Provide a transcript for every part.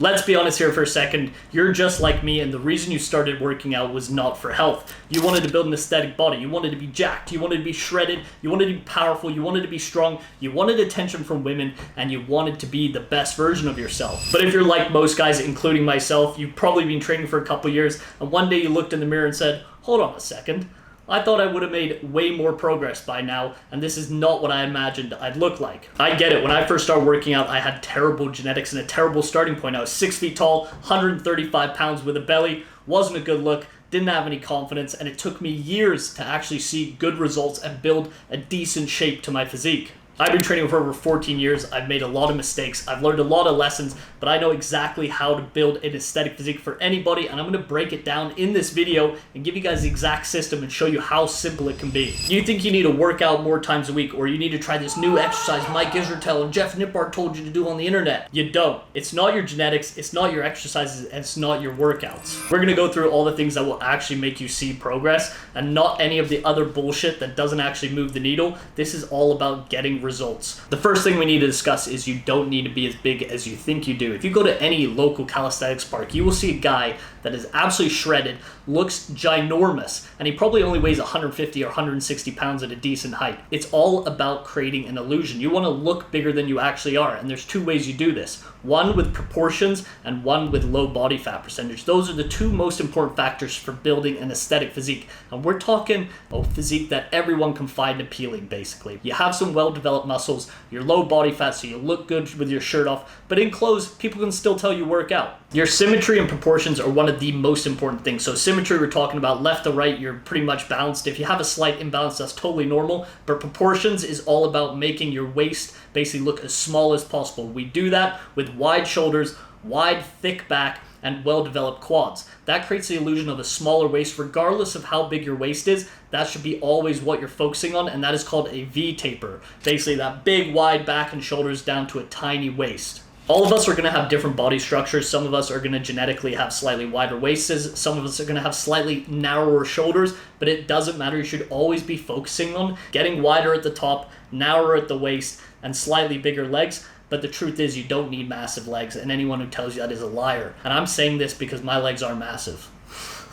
Let's be honest here for a second. You're just like me, and the reason you started working out was not for health. You wanted to build an aesthetic body. You wanted to be jacked. You wanted to be shredded. You wanted to be powerful. You wanted to be strong. You wanted attention from women, and you wanted to be the best version of yourself. But if you're like most guys, including myself, you've probably been training for a couple years, and one day you looked in the mirror and said, hold on a second. I thought I would have made way more progress by now, and this is not what I imagined I'd look like. I get it. When I first started working out, I had terrible genetics and a terrible starting point. I was 6 feet tall, 135 pounds with a belly, wasn't a good look, didn't have any confidence, and it took me years to actually see good results and build a decent shape to my physique. I've been training for over 14 years. I've made a lot of mistakes. I've learned a lot of lessons, but I know exactly how to build an aesthetic physique for anybody, and I'm going to break it down in this video and give you guys the exact system and show you how simple it can be. You think you need to work out more times a week, or you need to try this new exercise Mike Israetel and Jeff Nippard told you to do on the internet. You don't. It's not your genetics, it's not your exercises, and it's not your workouts. We're going to go through all the things that will actually make you see progress, and not any of the other bullshit that doesn't actually move the needle. This is all about getting results. The first thing we need to discuss is you don't need to be as big as you think you do. If you go to any local calisthenics park, you will see a guy that is absolutely shredded, looks ginormous, and he probably only weighs 150 or 160 pounds at a decent height. It's all about creating an illusion. You want to look bigger than you actually are, and there's two ways you do this. One with proportions and one with low body fat percentage. Those are the two most important factors for building an aesthetic physique. And we're talking a physique that everyone can find appealing, basically. You have some well-developed muscles, you're low body fat, so you look good with your shirt off, but in clothes, people can still tell you work out. Your symmetry and proportions are one of the most important things. So symmetry, we're talking about left to right, you're pretty much balanced. If you have a slight imbalance, that's totally normal, but proportions is all about making your waist basically look as small as possible. We do that with wide shoulders, wide, thick back, and well-developed quads. That creates the illusion of a smaller waist regardless of how big your waist is. That should be always what you're focusing on, and that is called a V taper. Basically that big wide back and shoulders down to a tiny waist. All of us are going to have different body structures. Some of us are going to genetically have slightly wider waists. Some of us are going to have slightly narrower shoulders, but it doesn't matter. You should always be focusing on getting wider at the top, narrower at the waist, and slightly bigger legs. But the truth is you don't need massive legs, and anyone who tells you that is a liar. And I'm saying this because my legs are massive.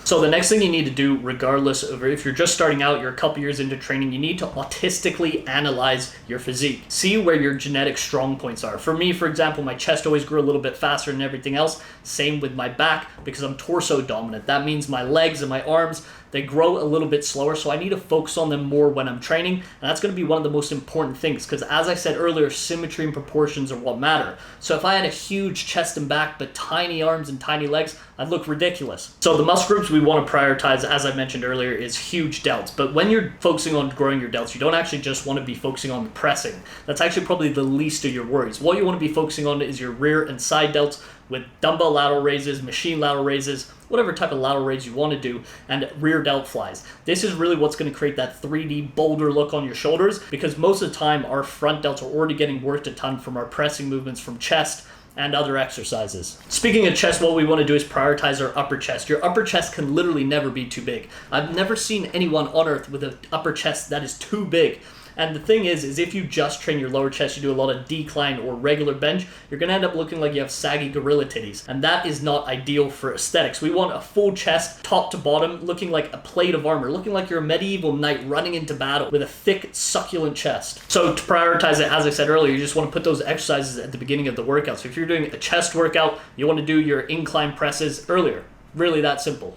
So the next thing you need to do, regardless of if you're just starting out, you're a couple years into training, you need to autistically analyze your physique. See where your genetic strong points are. For me, for example, my chest always grew a little bit faster than everything else. Same with my back because I'm torso dominant. That means my legs and my arms, they grow a little bit slower, so I need to focus on them more when I'm training, and that's going to be one of the most important things because, as I said earlier, symmetry and proportions are what matter. So if I had a huge chest and back but tiny arms and tiny legs, I'd look ridiculous. So the muscle groups we want to prioritize, as I mentioned earlier, is huge delts. But when you're focusing on growing your delts, you don't actually just want to be focusing on the pressing. That's actually probably the least of your worries. What you want to be focusing on is your rear and side delts with dumbbell lateral raises, machine lateral raises, whatever type of lateral raise you want to do, and rear delt flies. This is really what's going to create that 3D boulder look on your shoulders, because most of the time our front delts are already getting worked a ton from our pressing movements from chest and other exercises. Speaking of chest, what we want to do is prioritize our upper chest. Your upper chest can literally never be too big. I've never seen anyone on earth with an upper chest that is too big. And the thing is if you just train your lower chest, you do a lot of decline or regular bench, you're going to end up looking like you have saggy gorilla titties. And that is not ideal for aesthetics. We want a full chest, top to bottom, looking like a plate of armor, looking like you're a medieval knight running into battle with a thick, succulent chest. So to prioritize it, as I said earlier, you just want to put those exercises at the beginning of the workout. So if you're doing a chest workout, you want to do your incline presses earlier. Really that simple.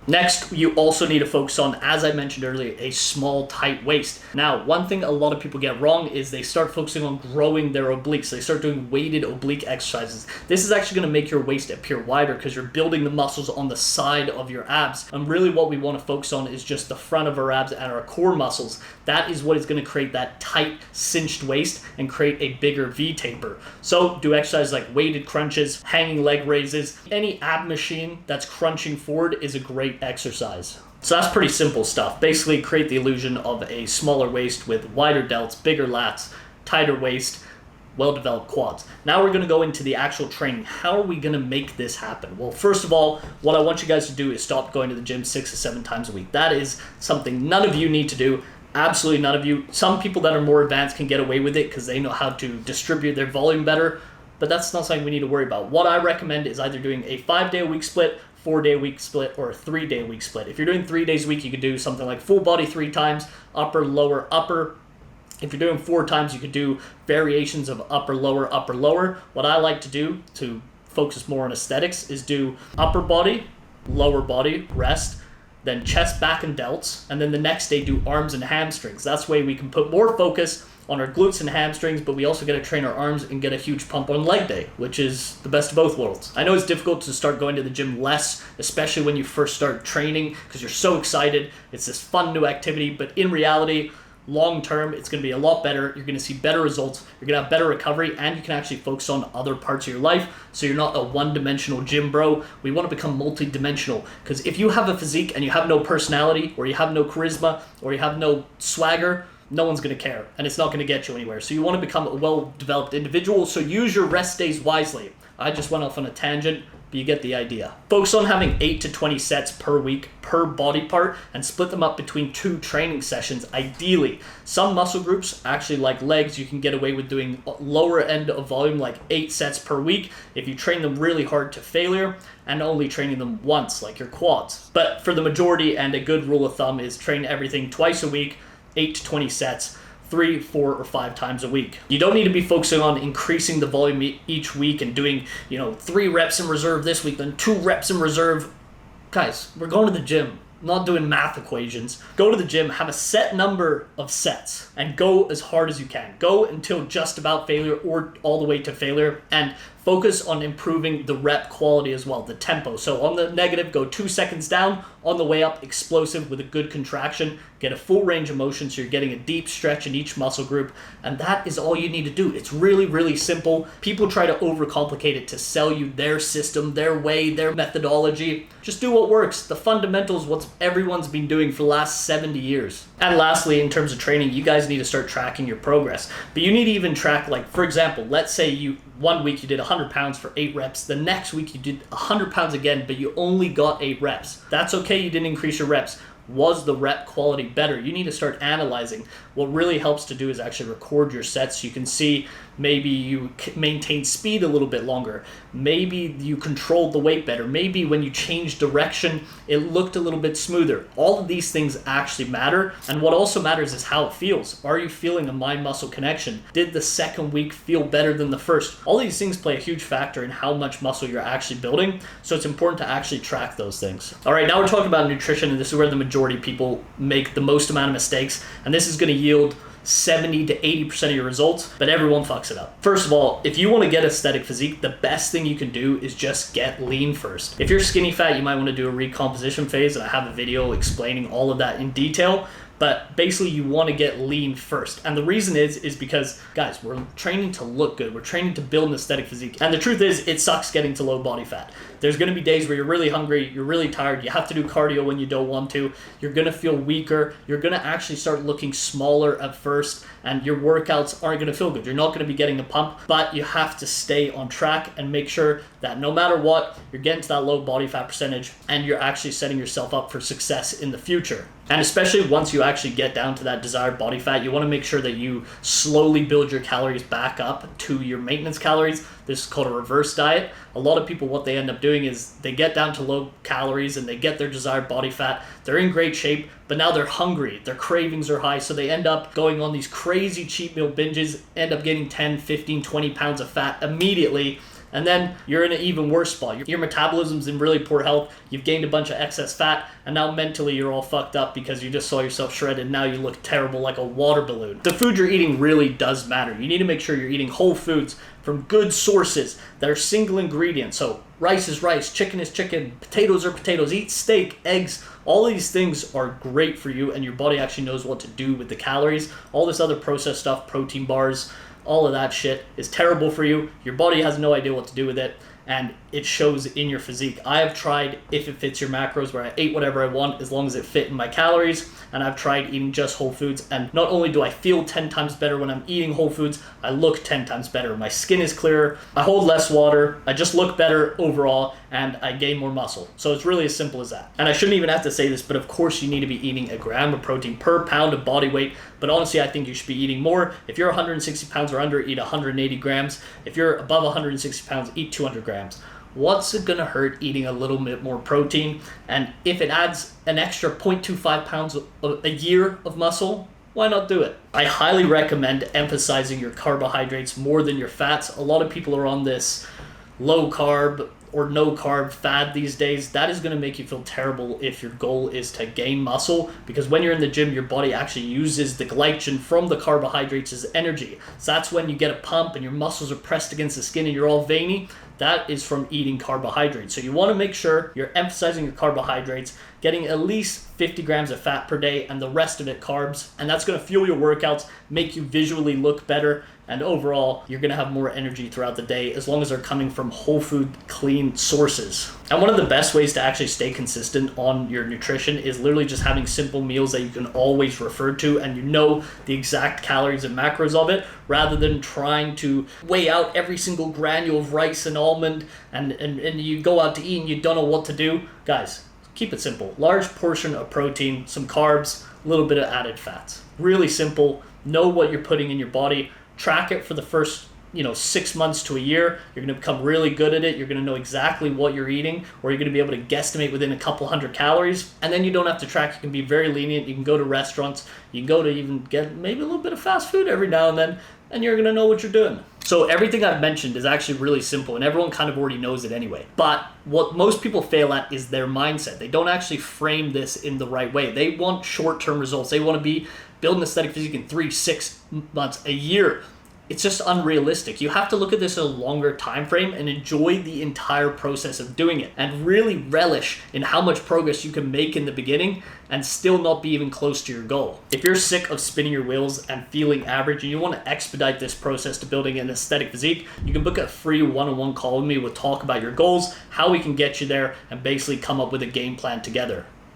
Next, you also need to focus on, as I mentioned earlier, a small, tight waist. Now, one thing a lot of people get wrong is they start focusing on growing their obliques. They start doing weighted oblique exercises. This is actually going to make your waist appear wider because you're building the muscles on the side of your abs. And really what we want to focus on is just the front of our abs and our core muscles. That is what is going to create that tight, cinched waist and create a bigger V taper. So do exercises like weighted crunches, hanging leg raises. Any ab machine that's crunching forward is a great exercise. So that's pretty simple stuff. Basically create the illusion of a smaller waist with wider delts, bigger lats, tighter waist, well-developed quads. Now we're going to go into the actual training. How are we going to make this happen? Well, first of all, what I want you guys to do is stop going to the gym 6 to 7 times a week. That is something none of you need to do. Absolutely none of you. Some people that are more advanced can get away with it because they know how to distribute their volume better. but that's not something we need to worry about. What I recommend is either doing a 5-day-a-week split, 4-day-a-week split, or a 3-day-a-week split. If you're doing 3 days a week, you could do something like full body 3 times, upper, lower, upper. If you're doing 4 times, you could do variations of upper, lower, upper, lower. What I like to do to focus more on aesthetics is do upper body, lower body, rest, then chest, back, and delts, and then the next day do arms and hamstrings. That's the way we can put more focus on our glutes and hamstrings, but we also get to train our arms and get a huge pump on leg day, which is the best of both worlds. I know it's difficult to start going to the gym less, especially when you first start training, because you're so excited. It's this fun new activity, but in reality, long term, it's going to be a lot better. You're going to see better results. You're going to have better recovery, and you can actually focus on other parts of your life. So you're not a one-dimensional gym bro. We want to become multi-dimensional, because if you have a physique and you have no personality, or you have no charisma, or you have no swagger, no one's going to care, and it's not going to get you anywhere. So you want to become a well-developed individual. So use your rest days wisely. I just went off on a tangent, but you get the idea. Focus on having 8 to 20 sets per week per body part, and split them up between 2 training sessions ideally. Some muscle groups, actually like legs, you can get away with doing lower end of volume, like 8 sets per week if you train them really hard to failure, and only training them once, like your quads. But for the majority, and a good rule of thumb is train everything twice a week, 8 to 20 sets, 3, 4, or 5 times a week. You don't need to be focusing on increasing the volume each week and doing, 3 reps in reserve this week, then 2 reps in reserve. Guys, we're going to the gym, not doing math equations. Go to the gym, have a set number of sets, and go as hard as you can. Go until just about failure or all the way to failure, and focus on improving the rep quality as well, the tempo. So on the negative, go 2 seconds down. On the way up, explosive with a good contraction. Get a full range of motion, so you're getting a deep stretch in each muscle group. And that is all you need to do. It's really, really simple. People try to overcomplicate it to sell you their system, their way, their methodology. Just do what works. The fundamentals, what everyone's been doing for the last 70 years. And lastly, in terms of training, you guys need to start tracking your progress. But you need to even track, like, for example, let's say one week you did 100 pounds for 8 reps. The next week you did 100 pounds again, but you only got 8 reps. That's okay, you didn't increase your reps. Was the rep quality better? You need to start analyzing. What really helps to do is actually record your sets so you can see maybe you maintain speed a little bit longer. Maybe you controlled the weight better. Maybe when you changed direction, it looked a little bit smoother. All of these things actually matter. And what also matters is how it feels. Are you feeling a mind-muscle connection? Did the second week feel better than the first? All these things play a huge factor in how much muscle you're actually building. So it's important to actually track those things. All right, now we're talking about nutrition, and this is where the majority of people make the most amount of mistakes. And this is going to yield 70 to 80% of your results, but everyone fucks it up. First of all, if you want to get aesthetic physique, the best thing you can do is just get lean first. If you're skinny fat, you might want to do a recomposition phase, and I have a video explaining all of that in detail. But basically, you want to get lean first. And the reason is because, guys, we're training to look good. We're training to build an aesthetic physique. And the truth is, it sucks getting to low body fat. There's going to be days where you're really hungry, you're really tired, you have to do cardio when you don't want to, you're going to feel weaker, you're going to actually start looking smaller at first, and your workouts aren't going to feel good. You're not going to be getting a pump, but you have to stay on track and make sure that no matter what, you're getting to that low body fat percentage, and you're actually setting yourself up for success in the future. And especially once you actually get down to that desired body fat, you want to make sure that you slowly build your calories back up to your maintenance calories. This is called a reverse diet. A lot of people, what they end up doing is they get down to low calories and they get their desired body fat. They're in great shape, but now they're hungry. Their cravings are high, so they end up going on these crazy cheat meal binges, end up getting 10, 15, 20 pounds of fat immediately. And then you're in an even worse spot. Your metabolism's in really poor health. You've gained a bunch of excess fat, and now mentally you're all fucked up because you just saw yourself shredded. Now you look terrible like a water balloon. The food you're eating really does matter. You need to make sure you're eating whole foods from good sources that are single ingredients. So rice is rice, chicken is chicken, potatoes are potatoes. Eat steak, eggs. All these things are great for you, and your body actually knows what to do with the calories. All this other processed stuff, protein bars, all of that shit is terrible for you. Your body has no idea what to do with it, and it shows in your physique. I have tried if it fits your macros, where I ate whatever I want as long as it fit in my calories, and I've tried eating just whole foods, and not only do I feel 10 times better when I'm eating whole foods, I look 10 times better. My skin is clearer, I hold less water, I just look better overall, and I gain more muscle. So it's really as simple as that. And I shouldn't even have to say this, but of course you need to be eating a gram of protein per pound of body weight, but but honestly, I think you should be eating more. If you're 160 pounds or under, eat 180 grams. If you're above 160 pounds, eat 200 grams. What's it gonna hurt eating a little bit more protein? And if it adds an extra 0.25 pounds a year of muscle, why not do it? I highly recommend emphasizing your carbohydrates more than your fats. A lot of people are on this low carb or no carb fad these days. That is going to make you feel terrible if your goal is to gain muscle, because when you're in the gym, your body actually uses the glycogen from the carbohydrates as energy. So that's when you get a pump and your muscles are pressed against the skin and you're all veiny. That is from eating carbohydrates. So you want to make sure you're emphasizing your carbohydrates, getting at least 50 grams of fat per day and the rest of it carbs. And that's going to fuel your workouts, make you visually look better, and overall, you're going to have more energy throughout the day as long as they're coming from whole food, clean sources. And one of the best ways to actually stay consistent on your nutrition is literally just having simple meals that you can always refer to and you know the exact calories and macros of it, rather than trying to weigh out every single granule of rice and almond and you go out to eat and you don't know what to do. Guys, keep it simple. Large portion of protein, some carbs, a little bit of added fats. Really simple. Know what you're putting in your body. Track it for the first 6 months to a year. You're going to become really good at it. You're going to know exactly what you're eating, or you're going to be able to guesstimate within a couple hundred calories. And then you don't have to track. You can be very lenient. You can go to restaurants. You can go to even get maybe a little bit of fast food every now and then, and you're going to know what you're doing. So everything I've mentioned is actually really simple, and everyone kind of already knows it anyway. But what most people fail at is their mindset. They don't actually frame this in the right way. They want short-term results. They want to be building aesthetic physique in 3-6 months, a year. It's just unrealistic. You have to look at this as a longer time frame and enjoy the entire process of doing it, and really relish in how much progress you can make in the beginning and still not be even close to your goal. If you're sick of spinning your wheels and feeling average and you want to expedite this process to building an aesthetic physique, you can book a free one-on-one call with me. We'll talk about your goals, how we can get you there, and basically come up with a game plan together.